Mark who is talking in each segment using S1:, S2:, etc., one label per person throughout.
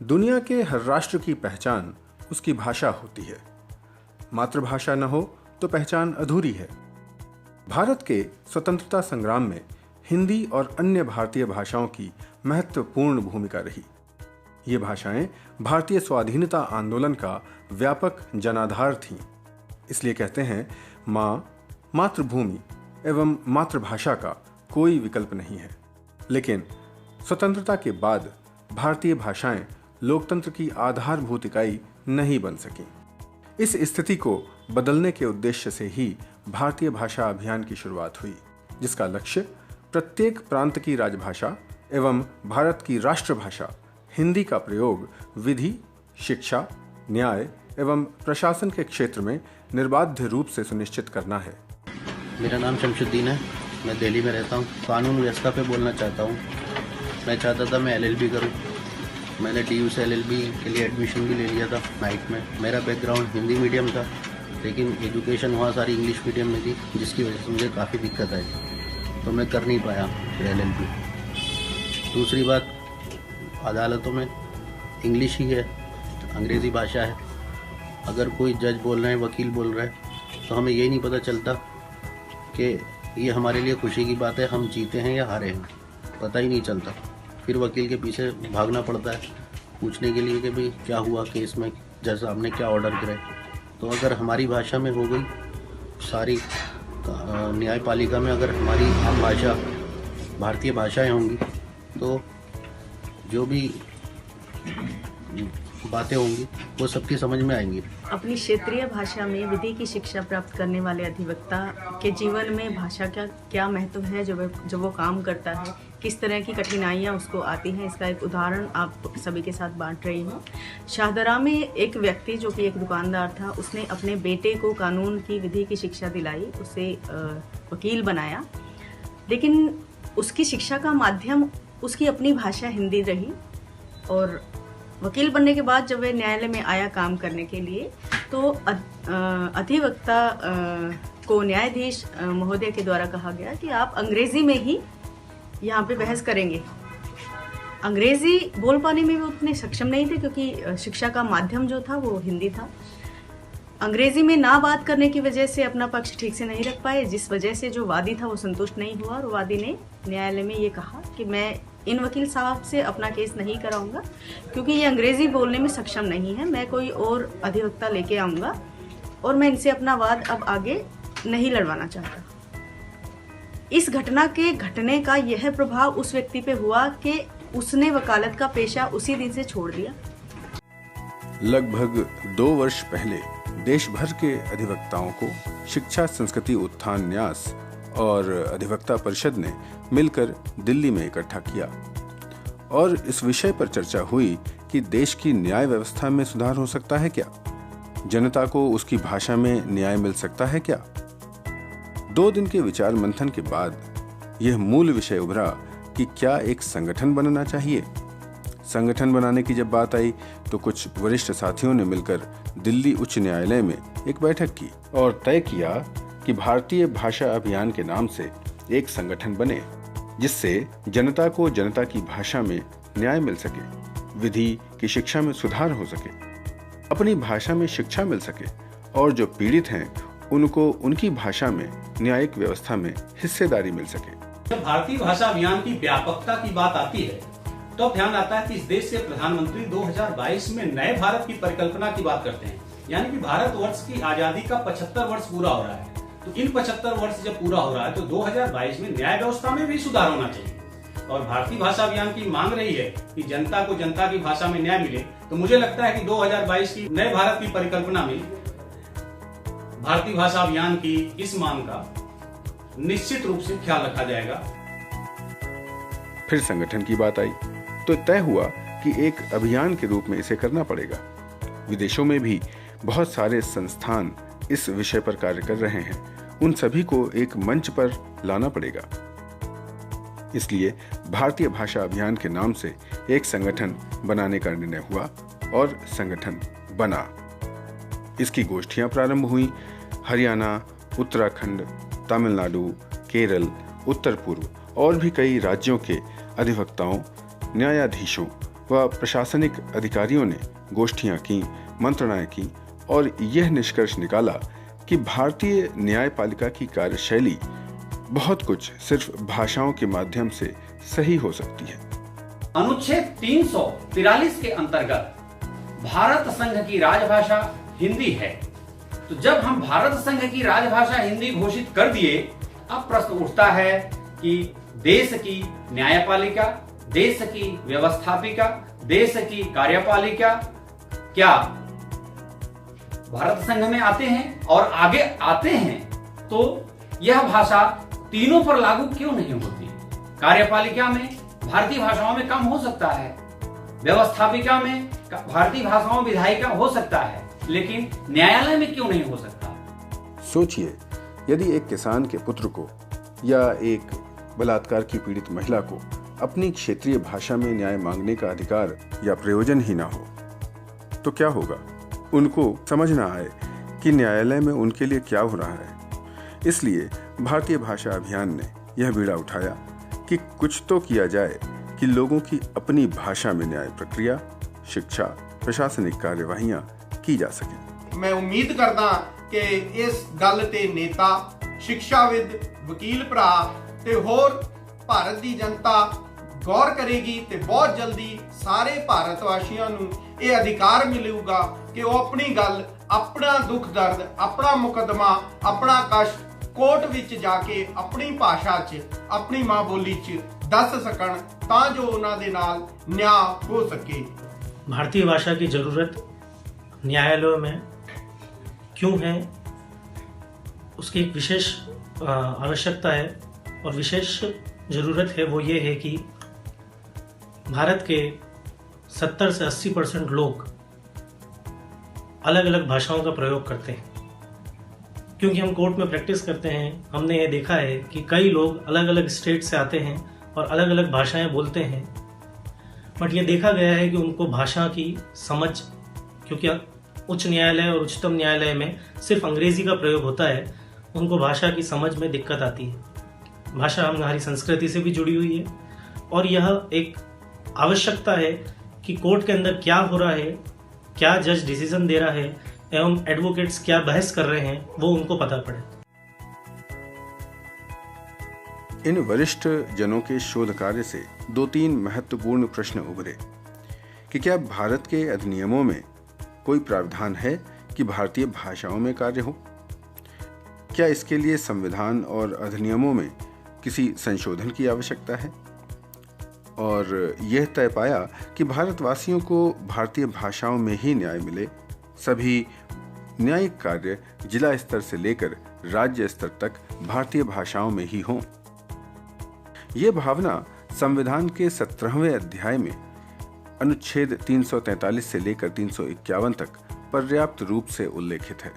S1: दुनिया के हर राष्ट्र की पहचान उसकी भाषा होती है। मातृभाषा न हो तो पहचान अधूरी है। भारत के स्वतंत्रता संग्राम में हिंदी और अन्य भारतीय भाषाओं की महत्वपूर्ण भूमिका रही। ये भाषाएं भारतीय स्वाधीनता आंदोलन का व्यापक जनाधार थीं। इसलिए कहते हैं, माँ, मातृभूमि एवं मातृभाषा का कोई विकल्प नहीं है। लेकिन स्वतंत्रता के बाद भारतीय भाषाएं लोकतंत्र की आधारभूत इकाई नहीं बन सकीं। इस स्थिति को बदलने के उद्देश्य से ही भारतीय भाषा अभियान की शुरुआत हुई, जिसका लक्ष्य प्रत्येक प्रांत की राजभाषा एवं भारत की राष्ट्रभाषा हिंदी का प्रयोग विधि, शिक्षा, न्याय एवं प्रशासन के क्षेत्र में निर्बाध रूप से सुनिश्चित करना है।
S2: मेरा नाम शमशुद्दीन है। मैं दिल्ली में रहता हूँ। कानून व्यवस्था पे बोलना चाहता हूँ। मैं चाहता था मैं LLB करूँ। मैंने DU से LLB के लिए एडमिशन भी ले लिया था नाइट में। मेरा बैकग्राउंड हिंदी मीडियम था, लेकिन एजुकेशन वहाँ सारी इंग्लिश मीडियम में थी, जिसकी वजह से मुझे काफ़ी दिक्कत आई, तो मैं कर नहीं पाया फिर LLB। दूसरी बात, अदालतों में इंग्लिश ही है, अंग्रेज़ी भाषा है। अगर कोई जज बोल रहे हैं, वकील बोल रहे हैं, तो हमें यही नहीं पता चलता कि ये हमारे लिए खुशी की बात है, हम जीते हैं या हारे हैं, पता ही नहीं चलता। फिर वकील के पीछे भागना पड़ता है पूछने के लिए कि भाई क्या हुआ केस में, जज साहब ने क्या ऑर्डर करे। तो अगर हमारी भाषा में हो गई सारी न्यायपालिका में, अगर हमारी आम भाषा भारतीय भाषाएं होंगी, तो जो भी बातें होंगी वो सबकी समझ में आएंगी।
S3: अपनी क्षेत्रीय भाषा में विधि की शिक्षा प्राप्त करने वाले अधिवक्ता के जीवन में भाषा का क्या महत्व है, जो वो काम करता है, किस तरह की कठिनाइयाँ उसको आती हैं, इसका एक उदाहरण आप सभी के साथ बांट रही हूँ। शाहदरा में एक व्यक्ति जो कि एक दुकानदार था, उसने अपने बेटे को कानून की विधि की शिक्षा दिलाई, उसे वकील बनाया, लेकिन उसकी शिक्षा का माध्यम उसकी अपनी भाषा हिंदी रही। और वकील बनने के बाद जब वह न्यायालय में आया काम करने के लिए, तो अधिवक्ता को न्यायाधीश महोदय के द्वारा कहा गया कि आप अंग्रेजी में ही यहाँ पे बहस करेंगे। अंग्रेजी बोल पाने में वो उतने सक्षम नहीं थे, क्योंकि शिक्षा का माध्यम जो था वो हिंदी था। अंग्रेजी में ना बात करने की वजह से अपना पक्ष ठीक से नहीं रख पाए, जिस वजह से जो वादी था वो संतुष्ट नहीं हुआ, और वादी ने न्यायालय में ये कहा कि मैं इन वकील साहब से अपना केस नहीं कराऊंगा, क्योंकि ये अंग्रेजी बोलने में सक्षम नहीं है। मैं कोई और अधिवक्ता लेके आऊँगा और मैं इनसे अपना वाद अब आगे नहीं लड़वाना चाहता। इस घटना के घटने का यह प्रभाव उस व्यक्ति पे हुआ कि उसने वकालत का पेशा उसी दिन से छोड़ दिया।
S1: लगभग 2 वर्ष पहले देश भर के अधिवक्ताओं को शिक्षा संस्कृति उत्थान न्यास और अधिवक्ता परिषद ने मिलकर दिल्ली में इकट्ठा किया और इस विषय पर चर्चा हुई कि देश की न्याय व्यवस्था में सुधार हो सकता है क्या, जनता को उसकी भाषा में न्याय मिल सकता है क्या। 2 दिन के विचार मंथन के बाद यह मूल विषय उभरा कि क्या एक संगठन बनना चाहिए। संगठन बनाने की जब बात आई तो कुछ वरिष्ठ साथियों ने मिलकर दिल्ली उच्च न्यायालय में एक बैठक की और तय किया कि भारतीय भाषा अभियान के नाम से एक संगठन बने, जिससे जनता को जनता की भाषा में न्याय मिल सके, विधि की शिक्षा में सुधार हो सके, अपनी भाषा में शिक्षा मिल सके और जो पीड़ित हैं उनको उनकी भाषा में न्यायिक व्यवस्था में हिस्सेदारी मिल सके।
S4: जब भारतीय भाषा अभियान की व्यापकता की बात आती है तो ध्यान आता है कि इस देश के प्रधानमंत्री 2022 में नए भारत की परिकल्पना की बात करते हैं, यानी कि भारतवर्ष की आजादी का 75 वर्ष पूरा हो रहा है। तो इन 75 वर्ष जब पूरा हो रहा है तो 2022 में न्याय व्यवस्था में भी सुधार होना चाहिए। और भारतीय भाषा अभियान की मांग रही है कि जनता को जनता की भाषा में न्याय मिले। तो मुझे लगता है कि 2022 की नए भारत की परिकल्पना में भारतीय भाषा अभियान की इस मांग का निश्चित रूप से ख्याल रखा जाएगा।
S1: फिर संगठन की बात आई तो तय हुआ कि एक अभियान के रूप में इसे करना पड़ेगा। विदेशों में भी बहुत सारे संस्थान इस विषय पर कार्य कर रहे हैं, उन सभी को एक मंच पर लाना पड़ेगा। इसलिए भारतीय भाषा अभियान के नाम से एक संगठन बनाने का निर्णय हुआ और संगठन बना। इसकी गोष्ठियां प्रारंभ हुई। हरियाणा, उत्तराखंड, तमिलनाडु, केरल, उत्तर पूर्व और भी कई राज्यों के अधिवक्ताओं, न्यायाधीशों व प्रशासनिक अधिकारियों ने गोष्ठियां की, मंत्रणाएं की और यह निष्कर्ष निकाला कि भारतीय न्यायपालिका की कार्यशैली बहुत कुछ सिर्फ भाषाओं के माध्यम से सही हो सकती है।
S4: अनुच्छेद 343 के अंतर्गत भारत संघ की राजभाषा हिंदी है। तो जब हम भारत संघ की राजभाषा हिंदी घोषित कर दिए, अब प्रश्न उठता है कि देश की न्यायपालिका, देश की व्यवस्थापिका, देश की कार्यपालिका क्या भारत संघ में आते हैं और आगे आते हैं, तो यह भाषा तीनों पर लागू क्यों नहीं होती? कार्यपालिका में भारतीय भाषाओं में कम हो सकता है, व्यवस्थापिका में भारतीय भाषाओं विधायिका हो सकता है, लेकिन न्यायालय में क्यों नहीं हो सकता?
S1: सोचिए, यदि एक किसान के पुत्र को या एक बलात्कार की पीड़ित महिला को अपनी क्षेत्रीय भाषा में न्याय मांगने का अधिकार या प्रयोजन ही ना हो, तो क्या होगा? उनको समझ ना आए कि न्यायालय में उनके लिए क्या हो रहा है। इसलिए भारतीय भाषा अभियान ने यह बीड़ा उठाया कि कुछ तो किया जाए कि लोगों की अपनी भाषा में न्याय प्रक्रिया, शिक्षा, प्रशासनिक कार्यवाहियां की जा सके।
S5: मैं उम्मीद करदा कि इस गल ते नेता, शिक्षाविद, वकील भरा ते होर भारत दी जनता गौर करेगी ते बहुत जल्दी सारे भारतवासियों नूं ये अधिकार मिलेगा कि वो अपनी गल, अपना दुख दर्द, अपना मुकदमा, अपना कष्ट कोर्ट विच जाके अपनी भाषा च, अपनी मां बोली च दस सकन, तां जो उन्हां दे नाल न्याय हो सके।
S6: भारतीय भाषा की जरूरत न्यायालयों में क्यों है, उसकी एक विशेष आवश्यकता है और विशेष जरूरत है। वो ये है कि भारत के 70 से 80% लोग अलग अलग भाषाओं का प्रयोग करते हैं। क्योंकि हम कोर्ट में प्रैक्टिस करते हैं, हमने ये देखा है कि कई लोग अलग अलग स्टेट से आते हैं और अलग अलग भाषाएं बोलते हैं, बट ये देखा गया है कि उनको भाषा की समझ, क्योंकि उच्च न्यायालय और उच्चतम न्यायालय में सिर्फ अंग्रेजी का प्रयोग होता है, उनको भाषा की समझ में दिक्कत आती है। भाषा हमारी संस्कृति से भी जुड़ी हुई है और यह एक आवश्यकता है कि कोर्ट के अंदर क्या हो रहा है, क्या जज डिसीजन दे रहा है एवं एडवोकेट्स क्या बहस कर रहे हैं, वो उनको पता पड़े।
S1: इन वरिष्ठ जनों के शोध कार्य से 2-3 महत्वपूर्ण प्रश्न उभरे कि क्या भारत के अधिनियमों में कोई प्रावधान है कि भारतीय भाषाओं में कार्य हो? क्या इसके लिए संविधान और अधिनियमों में किसी संशोधन की आवश्यकता है? और यह तय पाया कि भारतवासियों को भारतीय भाषाओं में ही न्याय मिले, सभी न्यायिक कार्य जिला स्तर से लेकर राज्य स्तर तक भारतीय भाषाओं में ही हों। ये भावना संविधान के 17वें अध्याय में अनुच्छेद 343 से लेकर 351 तक पर्याप्त रूप से उल्लेखित है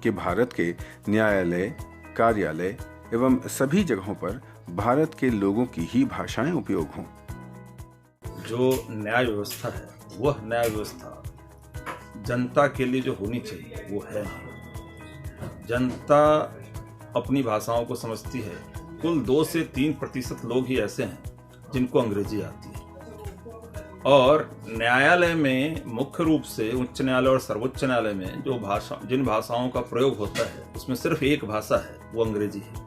S1: कि भारत के न्यायालय, कार्यालय एवं सभी जगहों पर भारत के लोगों की ही भाषाएं उपयोग हों।
S7: जो न्याय व्यवस्था है, वह न्याय व्यवस्था जनता के लिए जो होनी चाहिए वो है नहीं। जनता अपनी भाषाओं को समझती है। कुल 2 से 3% लोग ही ऐसे हैं जिनको अंग्रेजी आती है। और न्यायालय में मुख्य रूप से उच्च न्यायालय और सर्वोच्च न्यायालय में जिन भाषाओं का प्रयोग होता है उसमें सिर्फ एक भाषा है, वो अंग्रेजी है।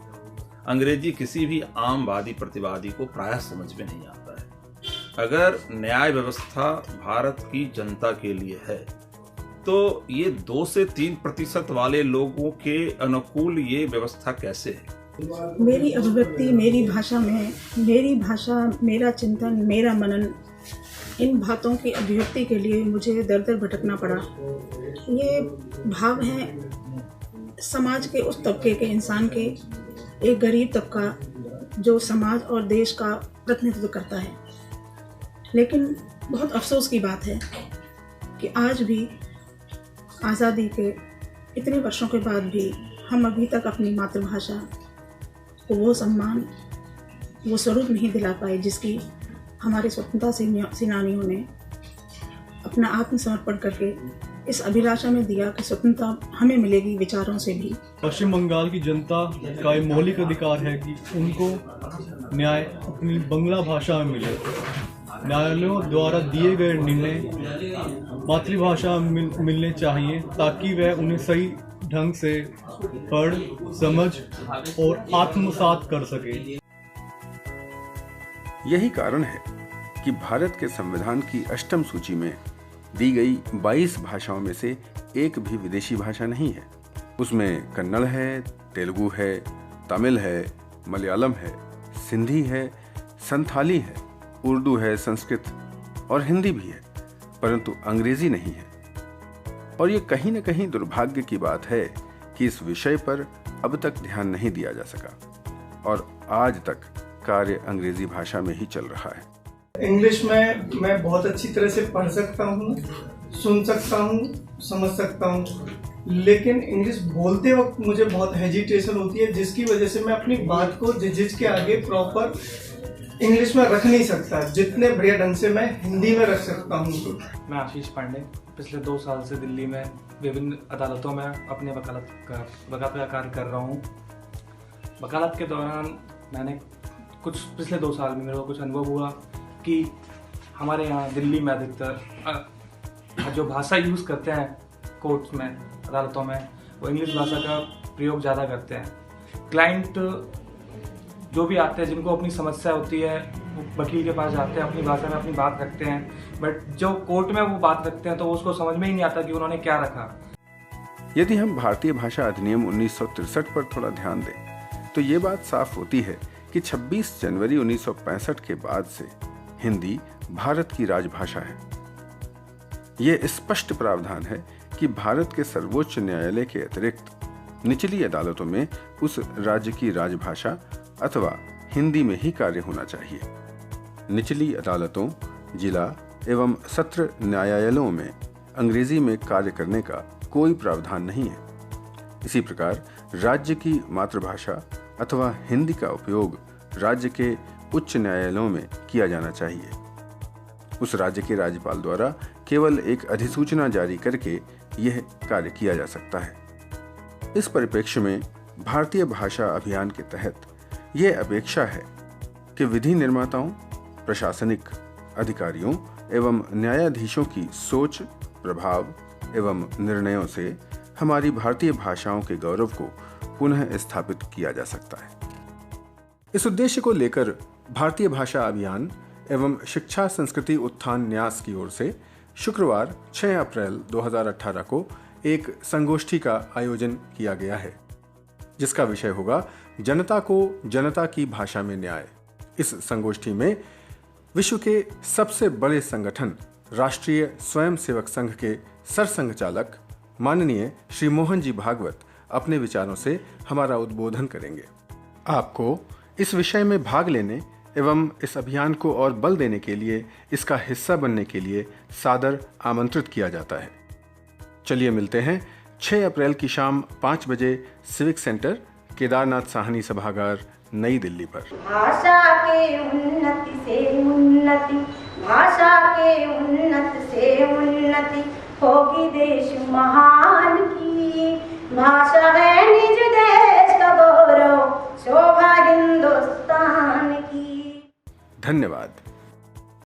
S7: अंग्रेजी किसी भी आम वादी प्रतिवादी को प्रायः समझ में नहीं आता है। अगर न्याय व्यवस्था भारत की जनता के लिए है तो ये 2 से 3% वाले लोगों के अनुकूल ये व्यवस्था कैसे है?
S8: मेरी अभिव्यक्ति मेरी भाषा में, मेरी भाषा मेरा चिंतन, मेरा मनन, इन बातों की अभिव्यक्ति के लिए मुझे दर दर भटकना पड़ा। ये भाव है समाज के उस तबके के इंसान के, एक गरीब तबका जो समाज और देश का प्रतिनिधित्व करता है। लेकिन बहुत अफसोस की बात है कि आज भी आज़ादी के इतने वर्षों के बाद भी हम अभी तक अपनी मातृभाषा को वो सम्मान, वो स्वरूप नहीं दिला पाए जिसकी हमारे स्वतंत्रता सेनानियों ने अपना आत्मसमर्पण करके इस अभिलाषा में दिया कि स्वतंत्रता हमें मिलेगी विचारों से भी।
S9: पश्चिम बंगाल की जनता का एक मौलिक अधिकार है कि उनको न्याय अपनी बंगला भाषा में मिले। न्यायालयों द्वारा दिए गए निर्णय मातृभाषा मिलने चाहिए ताकि वह उन्हें सही ढंग से पढ़, समझ और आत्मसात कर सके।
S1: यही कारण है कि भारत के संविधान की अष्टम सूची में दी गई 22 भाषाओं में से एक भी विदेशी भाषा नहीं है। उसमें कन्नड़ है, तेलुगु है, तमिल है, मलयालम है, सिंधी है, संथाली है, उर्दू है, संस्कृत और हिंदी भी है, परंतु अंग्रेजी नहीं है। और ये कहीं न कहीं दुर्भाग्य की बात है कि इस विषय पर अब तक ध्यान नहीं दिया जा सका और आज तक कार्य अंग्रेजी भाषा में ही चल रहा है।
S10: इंग्लिश में मैं बहुत अच्छी तरह से पढ़ सकता हूँ, सुन सकता हूँ, समझ सकता हूँ, लेकिन इंग्लिश बोलते वक्त मुझे बहुत हेजिटेशन होती है, जिसकी वजह से मैं अपनी बात को जज के आगे प्रॉपर इंग्लिश में रख नहीं सकता जितने बढ़िया ढंग से मैं हिंदी में रख सकता हूँ।
S11: मैं आशीष पांडे पिछले 2 साल से दिल्ली में विभिन्न अदालतों में अपने वकालत का कार्य कर रहा हूँ। वकालत के दौरान मैंने पिछले 2 साल में मेरे को कुछ अनुभव हुआ कि हमारे यहाँ दिल्ली में अधिकतर जो भाषा यूज़ करते हैं कोर्ट्स में, अदालतों में, वो इंग्लिश भाषा का प्रयोग ज़्यादा करते हैं। क्लाइंट जो भी आते हैं, जिनको अपनी समस्या होती है, वो वकील के पास जाते हैं, अपनी भाषा में अपनी बात रखते हैं, बट जो कोर्ट में वो बात रखते हैं तो उसको समझ में ही नहीं आता कि उन्होंने क्या रखा।
S1: यदि हम भारतीय भाषा अधिनियम 1963 पर थोड़ा ध्यान दें तो ये बात साफ होती है कि 26 जनवरी 1965 के बाद से हिंदी भारत की राजभाषा है। यह स्पष्ट प्रावधान है कि भारत के सर्वोच्च न्यायालय के अतिरिक्त निचली अदालतों में उस राज्य की राजभाषा अथवा हिंदी में ही कार्य होना चाहिए। निचली अदालतों, जिला एवं सत्र न्यायालयों में अंग्रेजी में कार्य करने का कोई प्रावधान नहीं है। इसी प्रकार राज्य की मातृभाषा अथवा हिंदी का उपयोग राज्य के उच्च न्यायालयों में किया जाना चाहिए। उस राज्य के राज्यपाल द्वारा केवल एक अधिसूचना जारी करके यह कार्य किया जा सकता है। इस परिप्रेक्ष्य में भारतीय भाषा अभियान के तहत यह अपेक्षा है कि विधि निर्माताओं, प्रशासनिक अधिकारियों एवं न्यायाधीशों की सोच, प्रभाव एवं निर्णयों से हमारी भारतीय भाषाओं के गौरव को पुनः स्थापित किया जा सकता है। इस उद्देश्य को लेकर भारतीय भाषा अभियान एवं शिक्षा संस्कृति उत्थान न्यास की ओर से शुक्रवार 6 अप्रैल 2018 को एक संगोष्ठी का आयोजन किया गया है, जिसका विषय होगा जनता को जनता की भाषा में न्याय। इस संगोष्ठी में विश्व के सबसे बड़े संगठन राष्ट्रीय स्वयंसेवक संघ के सरसंघ चालक माननीय श्री मोहन जी भागवत अपने विचारों से हमारा उद्बोधन करेंगे। आपको इस विषय में भाग लेने एवं इस अभियान को और बल देने के लिए, इसका हिस्सा बनने के लिए सादर आमंत्रित किया जाता है। चलिए मिलते हैं 6 अप्रैल की शाम 5 बजे सिविक सेंटर, केदारनाथ साहनी सभागार, नई दिल्ली पर।
S12: भाषा के उन्नति से उन्नति, भाषा के उन्नति से उन्नति होगी देश महान की। भाषा है निज देश का गौरव, शोभा हिंदुस्तान की।
S1: धन्यवाद।